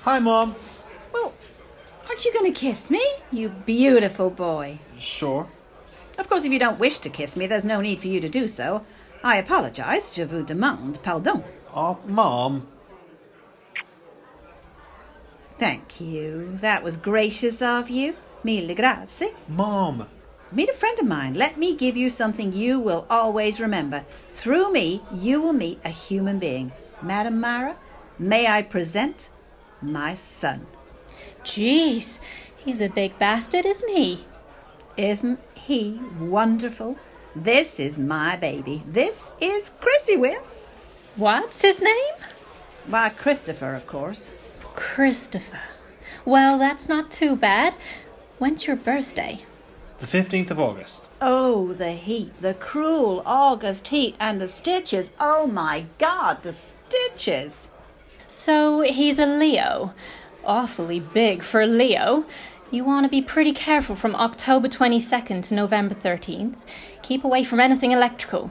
Hi, Mom. Well, aren't you going to kiss me, you beautiful boy? Sure. Of course, if you don't wish to kiss me, there's no need for you to do so. I apologize. Je vous demande pardon. Oh, Mom. Thank you. That was gracious of you. Mille grazie. Mom. Meet a friend of mine. Let me give you something you will always remember. Through me, you will meet a human being. Madam Mara, may I present my son. Jeez, he's a big bastard, isn't he? Isn't he wonderful? This is my baby. This is Chrissy Wiss. What's his name? Why, Christopher, of course. Christopher. Well, that's not too bad. When's your birthday? The 15th of August. Oh, the heat, the cruel August heat, and the stitches. Oh, my God, the stitches. So he's a Leo. Awfully big for a Leo. You want to be pretty careful from October 22nd to November 13th. Keep away from anything electrical.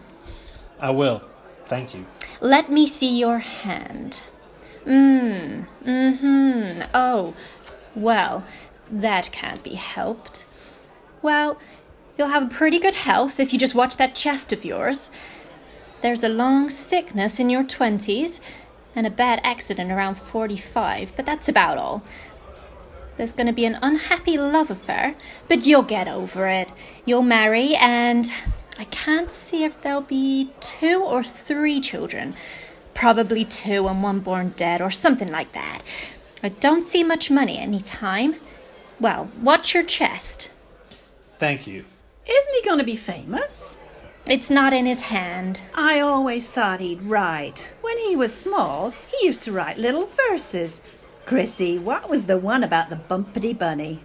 I will. Thank you. Let me see your hand. Oh, well, that can't be helped. Well, you'll have pretty good health if you just watch that chest of yours. There's a long sickness in your 20s and a bad accident around 45, but that's about all. There's going to be an unhappy love affair, but you'll get over it. You'll marry, and I can't see if there'll be 2 or 3 children. Probably 2 and 1 born dead, or something like that. I don't see much money any time. Well, watch your chest. Thank you. Isn't he going to be famous? It's not in his hand. I always thought he'd write. When he was small, he used to write little verses. Chrissy, what was the one about the bumpity bunny?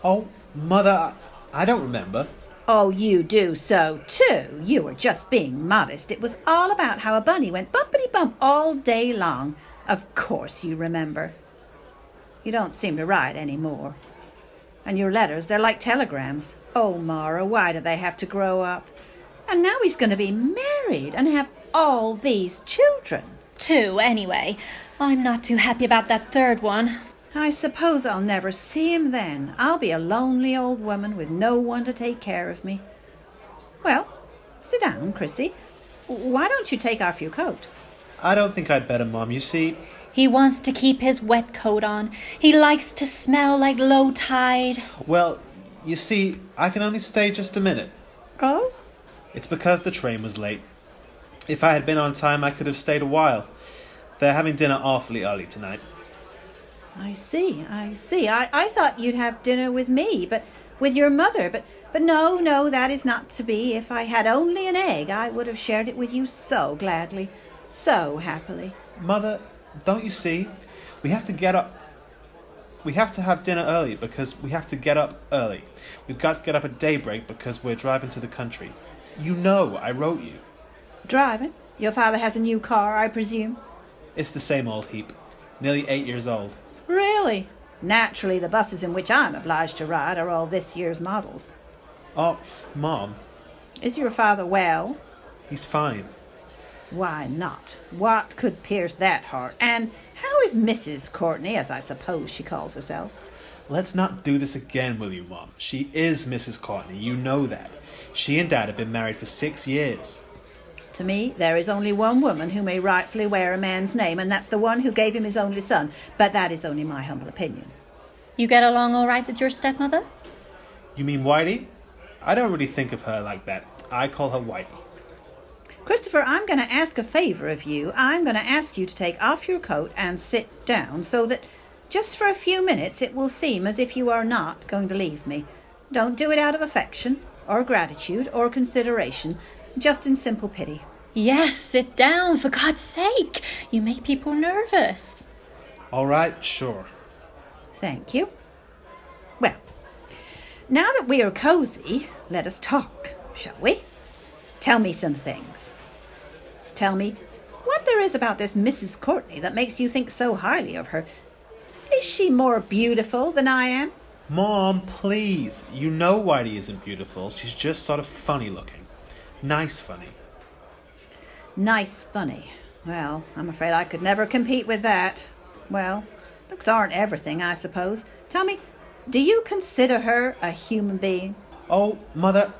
Oh, Mother, I don't remember. Oh, you do so, too. You were just being modest. It was all about how a bunny went bumpity bump all day long. Of course you remember. You don't seem to write any more. And your letters, they're like telegrams. Oh, Mara, why do they have to grow up? And now he's going to be married and have all these children. 2, anyway. I'm not too happy about that 3rd one. I suppose I'll never see him then. I'll be a lonely old woman with no one to take care of me. Well, sit down, Chrissy. Why don't you take off your coat? I don't think I'd better, Mom. You see, He wants to keep his wet coat on. He likes to smell like low tide. well, you see, I can only stay just a minute. Oh? It's because the train was late. If I had been on time, I could have stayed a while. They're having dinner awfully early tonight. I see. I thought you'd have dinner with me, but with your mother. But no, that is not to be. If I had only an egg, I would have shared it with you so gladly, so happily. Mother, don't you see? We have to get up. We have to have dinner early because we have to get up early. We've got to get up at daybreak because we're driving to the country. You know, I wrote you. Driving? Your father has a new car, I presume? It's the same old heap. Nearly 8 years old. Really? Naturally, the buses in which I'm obliged to ride are all this year's models. Oh, Mom, Is your father well? he's fine. Why not? What could pierce that heart? And how is Mrs. Courtney, as I suppose she calls herself? Let's not do this again, will you, Mom? She is Mrs. Courtney, you know that. She and Dad have been married for 6 years. To me, there is only one woman who may rightfully wear a man's name, and that's the one who gave him his only son. But that is only my humble opinion. You get along all right with your stepmother? You mean Whitey? I don't really think of her like that. I call her Whitey. Christopher, I'm going to ask a favor of you. I'm going to ask you to take off your coat and sit down so that just for a few minutes it will seem as if you are not going to leave me. Don't do it out of affection or gratitude or consideration, just in simple pity. Yes, sit down, for God's sake. You make people nervous. All right, sure. Thank you. Well, now that we are cozy, let us talk, shall we? Tell me some things. Tell me what there is about this Mrs. Courtney that makes you think so highly of her. Is she more beautiful than I am? Mom, please. You know Whitey isn't beautiful. She's just sort of funny looking. Nice funny. Nice funny. Well, I'm afraid I could never compete with that. Well, Looks aren't everything, I suppose. Tell me, do you consider her a human being? Oh, Mother,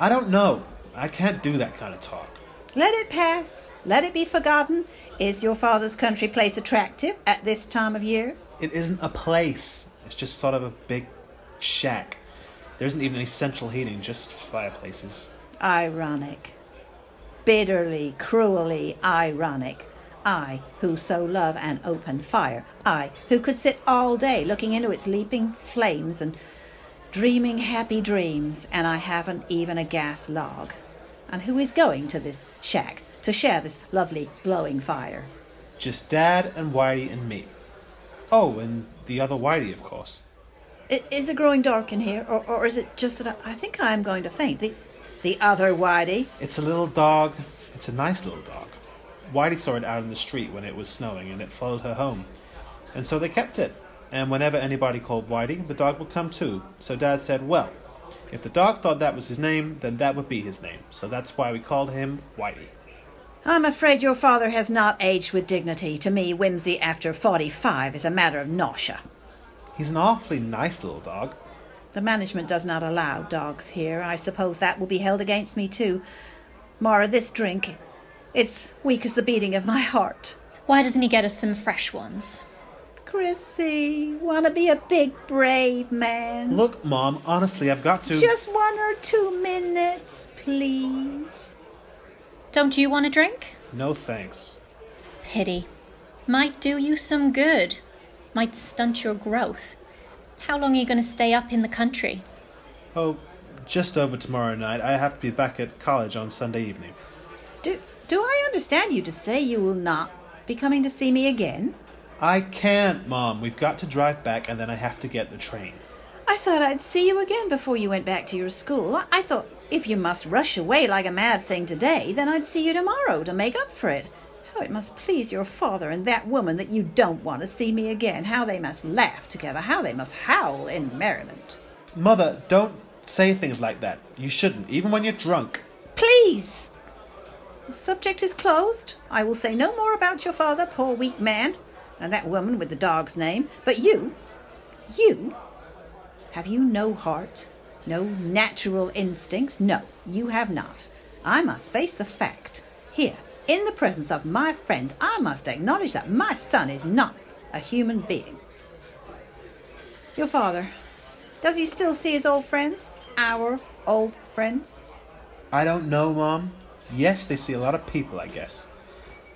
I don't know. I can't do that kind of talk. Let it pass. Let it be forgotten. Is your father's country place attractive at this time of year? It isn't a place. It's just sort of a big shack. There isn't even any central heating, just fireplaces. Ironic. Bitterly, cruelly ironic. I, who so love an open fire. I, who could sit all day looking into its leaping flames and dreaming happy dreams, and I haven't even a gas log. And who is going to this shack to share this lovely glowing fire? Just Dad and Whitey and me. Oh, and the other Whitey, of course. Is it growing dark in here, or is it just that I think I'm going to faint? The other Whitey? It's a little dog. It's a nice little dog. Whitey saw it out in the street when it was snowing, and it followed her home. And so they kept it. And whenever anybody called Whitey, the dog would come too. So Dad said, well, if the dog thought that was his name, then that would be his name. So that's why we called him Whitey. I'm afraid your father has not aged with dignity. To me, whimsy after 45 is a matter of nausea. He's an awfully nice little dog. The management does not allow dogs here. I suppose that will be held against me too. Mara, this drink, it's weak as the beating of my heart. Why doesn't he get us some fresh ones? Chrissy, wanna be a big, brave man? Look, Mom, honestly, I've got to... Just 1 or 2 minutes, please. Don't you want a drink? No thanks. Pity. Might do you some good. Might stunt your growth. How long are you going to stay up in the country? Oh, just over tomorrow night. I have to be back at college on Sunday evening. Do I understand you to say you will not be coming to see me again? I can't, Mom. We've got to drive back and then I have to get the train. I thought I'd see you again before you went back to your school. I thought if you must rush away like a mad thing today, then I'd see you tomorrow to make up for it. How it must please your father and that woman that you don't want to see me again. How they must laugh together. How they must howl in merriment. Mother, don't say things like that. You shouldn't, even when you're drunk. Please! The subject is closed. I will say no more about your father, poor weak man, and that woman with the dog's name. But you, have you no heart? No natural instincts? No, you have not. I must face the fact. Here, in the presence of my friend, I must acknowledge that my son is not a human being. Your father, does he still see his old friends? Our old friends? I don't know, Mom. Yes, they see a lot of people, I guess.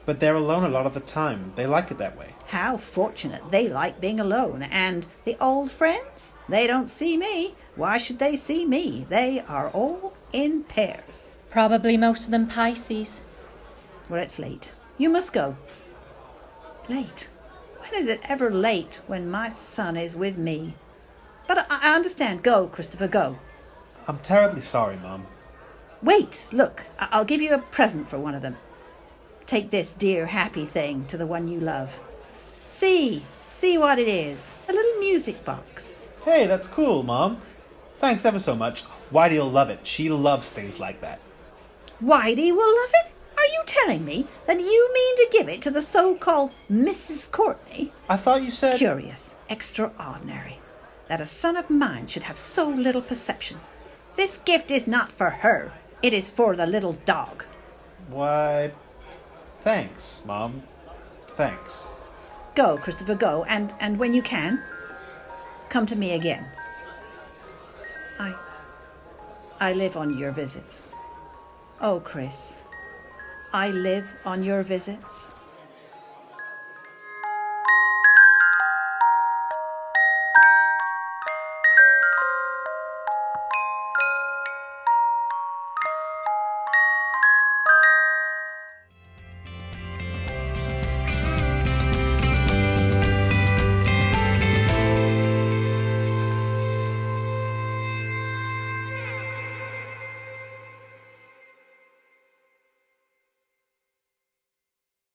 But they're alone a lot of the time. They like it that way. How fortunate they like being alone. And the old friends? They don't see me. Why should they see me? They are all in pairs. Probably most of them Pisces. Well, it's late. You must go. Late? When is it ever late when my son is with me? But I understand. Go, Christopher, go. I'm terribly sorry, Mom. Wait, look. I'll give you a present for one of them. Take this dear happy thing to the one you love. See what it is. A little music box. Hey, that's cool, Mom. Thanks ever so much. Whitey'll love it. She loves things like that. Whitey will love it? Are you telling me that you mean to give it to the so-called Mrs. Courtney? I thought you said... Curious, extraordinary, that a son of mine should have so little perception. This gift is not for her. It is for the little dog. Why, thanks, Mom. Thanks. Go, Christopher, go, and when you can, come to me again. I live on your visits. Oh, Chris, I live on your visits.